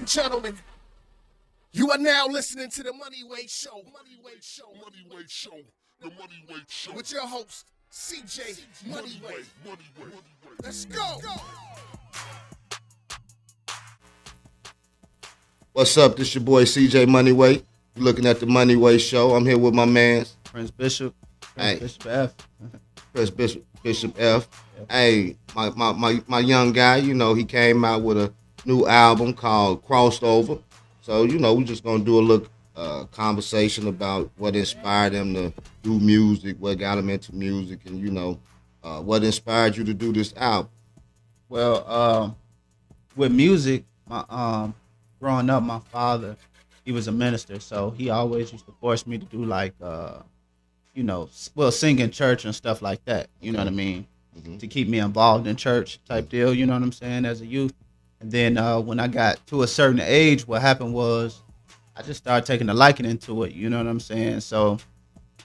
and gentlemen, you are now listening to the Moneyway Show. With your host, CJ Moneyway. Let's go. What's up? This your boy CJ Moneyway. You're looking at the Moneyway Show. I'm here with my man, Prince Bishop. Hey. Bishop F. Chris Bishop F. Hey, my young guy, he came out with a new album called Crossed Over. So, we're just going to do a little conversation about what inspired him to do music, what got him into music, and, what inspired you to do this album. Well, with music, my growing up, my father, he was a minister, so he always used to force me to do sing in church and stuff like that. You know what I mean? Mm-hmm. To keep me involved in church type deal. You know what I'm saying? As a youth, and then when I got to a certain age, what happened was I just started taking a liking into it. You know what I'm saying? So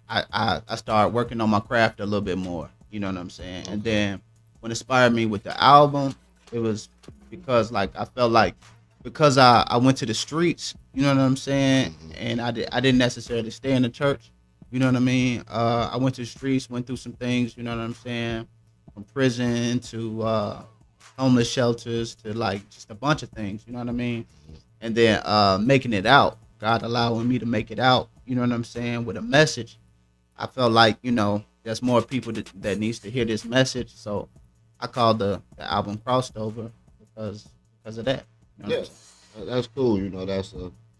I started working on my craft a little bit more. You know what I'm saying? And then what inspired me with the album, it was because I felt like because I went to the streets. You know what I'm saying? And I didn't necessarily stay in the church. You know what I mean? I went to the streets, went through some things. You know what I'm saying? From prison to homeless shelters to just a bunch of things. You know what I mean? And then making it out, God allowing me to make it out. You know what I'm saying? With a message. I felt like there's more people that needs to hear this message. So I called the album Crossed Over because of that. You know That's cool.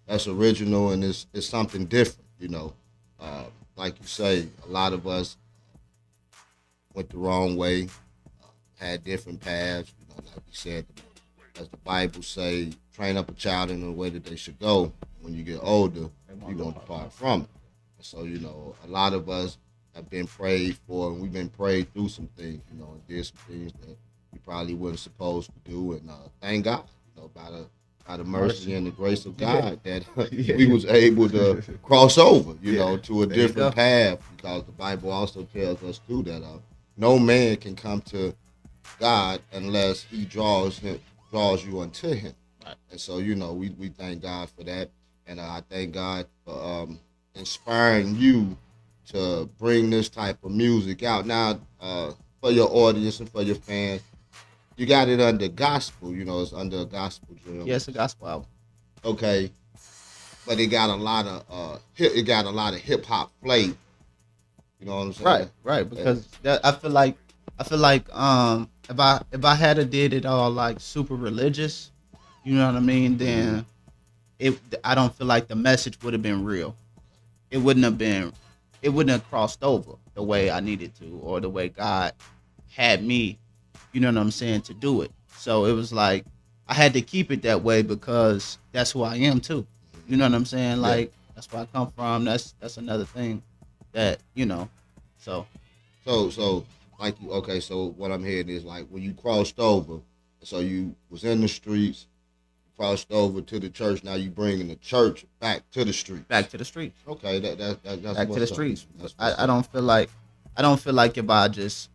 That's original and it's something different. Like you say, a lot of us went the wrong way, had different paths. Like you said, as the Bible say, train up a child in the way that they should go. When you get older, you won't depart from it. And so, a lot of us have been prayed for, and we've been prayed through some things, and did some things that we probably wasn't supposed to do. And thank God, by the mercy and the grace of God that we was able to cross over, to a different path, because the Bible also tells us too that no man can come to God unless he draws you unto him. Right. And so, we thank God for that. And I thank God for inspiring you to bring this type of music out. Now, for your audience and for your fans, you got it under gospel, it's under a gospel drill. Yeah, it's a gospel album. Okay. But it got a lot of hip hop flavor. You know what I'm saying? Right. Because I feel like if I had did it all super religious, you know what I mean, then I don't feel like the message would have been real. It wouldn't have crossed over the way I needed to, or the way God had me, you know what I'm saying, to do it. So it was I had to keep it that way because that's who I am too. You know what I'm saying? That's where I come from. That's another thing that, so. So so what I'm hearing is when you crossed over, so you was in the streets, crossed over to the church. Now you bringing the church back to the streets. Back to the streets. Okay, that's back to the up. streets. I don't feel like if I just,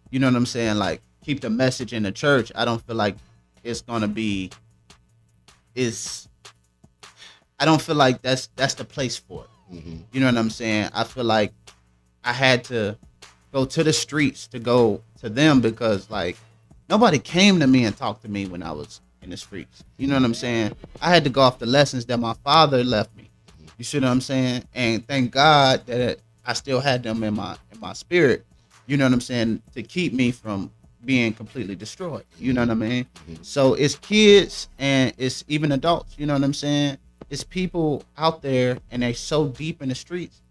you know what I'm saying, keep the message in the church, I don't feel like it's gonna be. I don't feel like that's the place for it. Mm-hmm. You know what I'm saying? I feel like I had to go to the streets to go to them because nobody came to me and talked to me when I was in the streets. You know what I'm saying? I had to go off the lessons that my father left me. You see what I'm saying? And thank God that I still had them in my spirit. You know what I'm saying? To keep me from being completely destroyed. You know what I mean? Mm-hmm. So it's kids and it's even adults. You know what I'm saying? It's people out there and they're so deep in the streets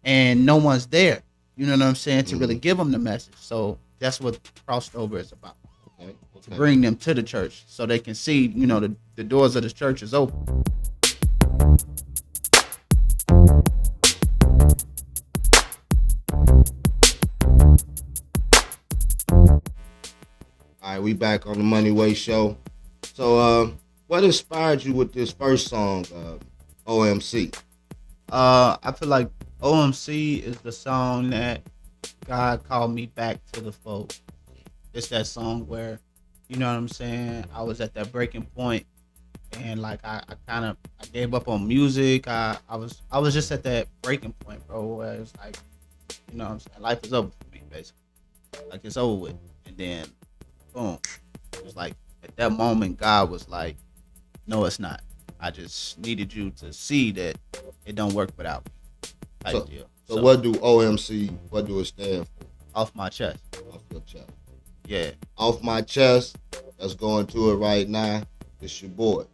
and no one's there. You know what I'm saying? To really give them the message. So that's what Crossed Over is about. Okay. To bring them to the church so they can see, the doors of the church is open. All right, we back on the Moneyway Show. So, what inspired you with this first song, OMC? I feel like OMC is the song that God called me back to the fold. It's that song where, you know what I'm saying, I was at that breaking point and like I kind of I gave up on music. I was just at that breaking point, bro, where it's like, you know what I'm saying, life is over for me, basically. Like it's over with. And then boom. It was like at that moment God was like, no, it's not. I just needed you to see that it don't work without me. Type So, deal. so what do OMC? What do it stand for? Off my chest. Off your chest. Yeah. Off my chest. Let's go into it right now. It's your boy.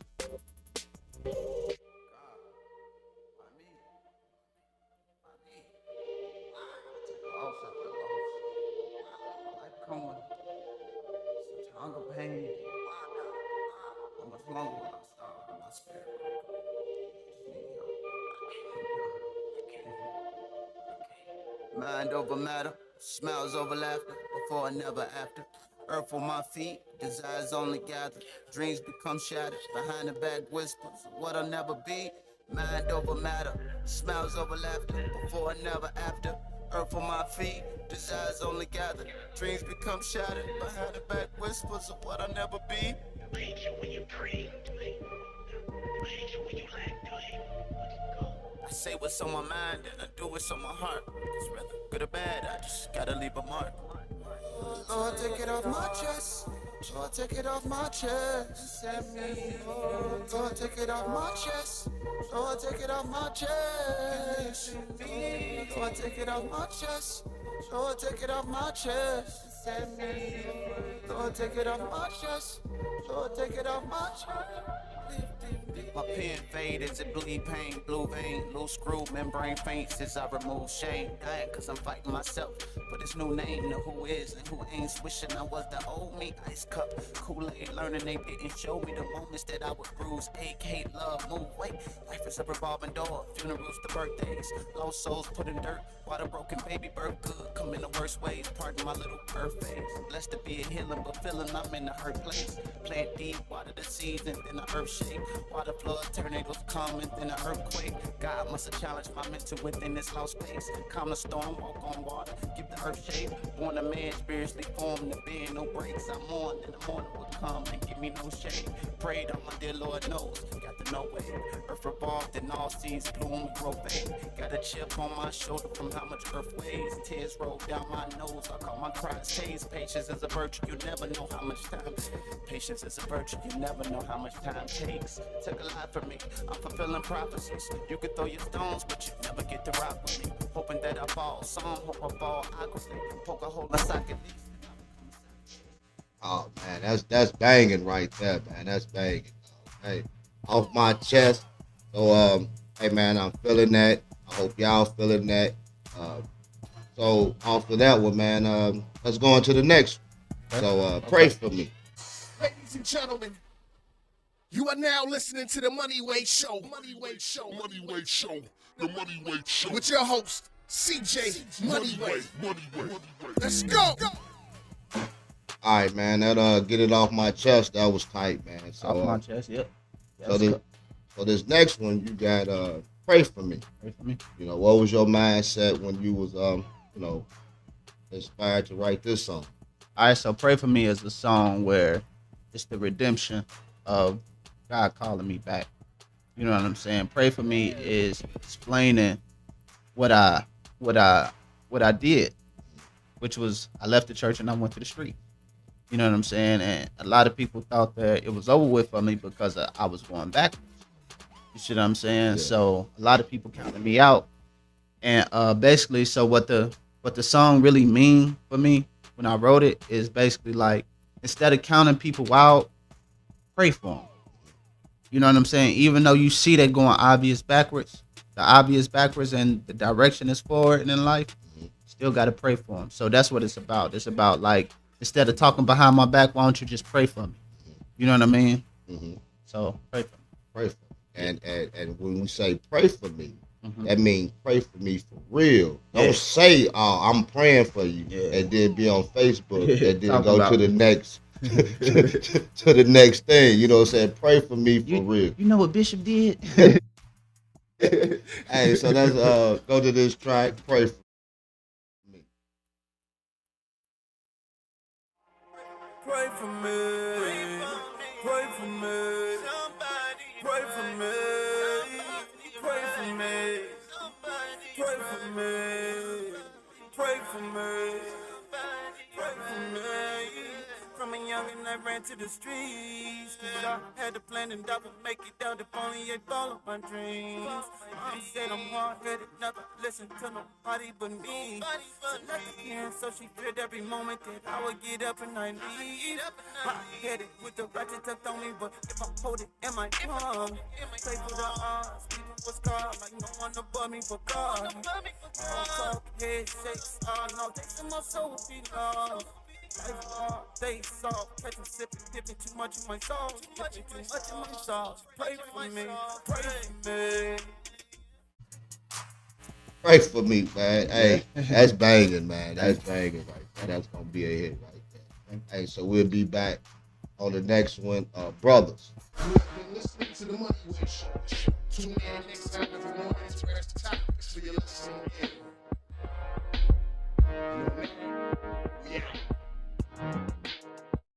Hunger pain. How much longer will I starve in my spirit? Mind over matter, smiles over laughter, before and never after. Earth on my feet, desires only gather. Dreams become shattered, behind the back whispers of what I'll never be. Mind over matter, smiles over laughter, before and never after. Earth on my feet, desires only gather. Dreams become shattered, behind the back whispers of what I'll never be. Praise you when you pray. Praise you when you lack. I say what's on my mind and I do what's on my heart. Cause whether good or bad, I just gotta leave a mark. Lord, take it off my chest. Lord, take it off my chest. Set me. Lord, take it off my chest. Lord, take it off my chest. Lord, take it off my chest. Lord, take it off my chest. Set me. Lord, take it off my chest. Lord, take it off my chest. My pen fade as it bleed pain, blue vein, loose screw, membrane faints as I remove shame. Dying cause I'm fighting myself for this new name, know who is and who ain't. Wishing I was the old me, ice cup, Kool-Aid, learning they didn't show me the moments that I would bruise, ache, hate, love, move, wait. Life is a revolving door, funerals to birthdays, lost souls put in dirt, while the broken baby birth good, come in the worst ways, pardon my little birth phase. Blessed to be a healing, but feeling I'm in a hurt place. Plant deep, water the seeds, and then the earth shape. Water flood, tornadoes come, and then an earthquake. God must have challenged my mental within this lost space. Calm the storm, walk on water, give the earth shape. Born a man, spiritually formed, to bend no breaks. I'm on, and the morning will come and give me no shade. Prayed on my dear Lord knows, got to know it. Earth revolved and all seeds bloom and grow fade. Got a chip on my shoulder from how much earth weighs. Tears roll down my nose, I call my cries taste. Patience is a virtue, you never know how much time. Patience is a virtue, you never know how much time takes. Took a lot from me, I'm fulfilling prophecies. You can throw your stones, but you never get to rock with me. Hoping that I fall, some hope I fall awkwardly. Poke a hole in the socket. Oh man, that's banging right there, man. That's banging. Hey, off my chest. So hey man, I'm feeling that. I hope y'all feeling that. So off of that one, man, let's go on to the next one. So pray for me. Ladies and gentlemen, you are now listening to the Moneyway Show. Moneyway Show. Moneyway Show. The Moneyway Show. With your host, CJ Moneyway. Moneyway. Let's go. All right, man. That get it off my chest. That was tight, man. So Off my chest, yep. so this next one, you got pray for me. Pray for me. You know, what was your mindset when you was you know, inspired to write this song? All right, so Pray For Me is a song where it's the redemption of God calling me back. You know what I'm saying? Pray For Me is explaining what I did, which was I left the church and I went to the street. You know what I'm saying? And a lot of people thought that it was over with for me because I was going backwards. You see what I'm saying? Yeah. So a lot of people counted me out. And basically, so what the song really mean for me when I wrote it is basically like, instead of counting people out, pray for them. You know what I'm saying? Even though you see that going the obvious backwards and the direction is forward in life, still got to pray for them. So that's what it's about. It's about like, instead of talking behind my back, why don't you just pray for me? You know what I mean? Mm-hmm. So pray for me. Pray for me. And when we say pray for me, Mm-hmm. that means pray for me for real. Yeah. Don't say, "Oh, I'm praying for you," Yeah. and then be on Facebook and then Talk go about to the it. next to the next thing. You know what I'm saying? Pray for me for real. You know what Bishop did? Hey, so let's go to this track. Pray for me. Pray for me. Pray for me. I ran to the streets. Cause I had a plan and I would make it down if only I follow my dreams. Mom said I'm hard-headed, never listen to nobody but me. Selected in, so she feared every moment that I would get up and I leave. Hot-headed with the ratchet tucked on me, but if I hold it in my palm, pray for the odds, people was God, like no one above me but God. All talk, head shakes, all no, they from my soul will be lost. Life hard, they soft, catching, sipping, dipping too much in my sauce, dipping too much in my sauce. Pray for me, pray for me. Pray for me, man. Hey, that's banging, man. That's banging right there. That's gonna be a hit right there. Hey, so we'll be back on the next one, brothers. You have been listening to the Moneyway Show. Tune in next time every morning to rest the topics for your listening ears.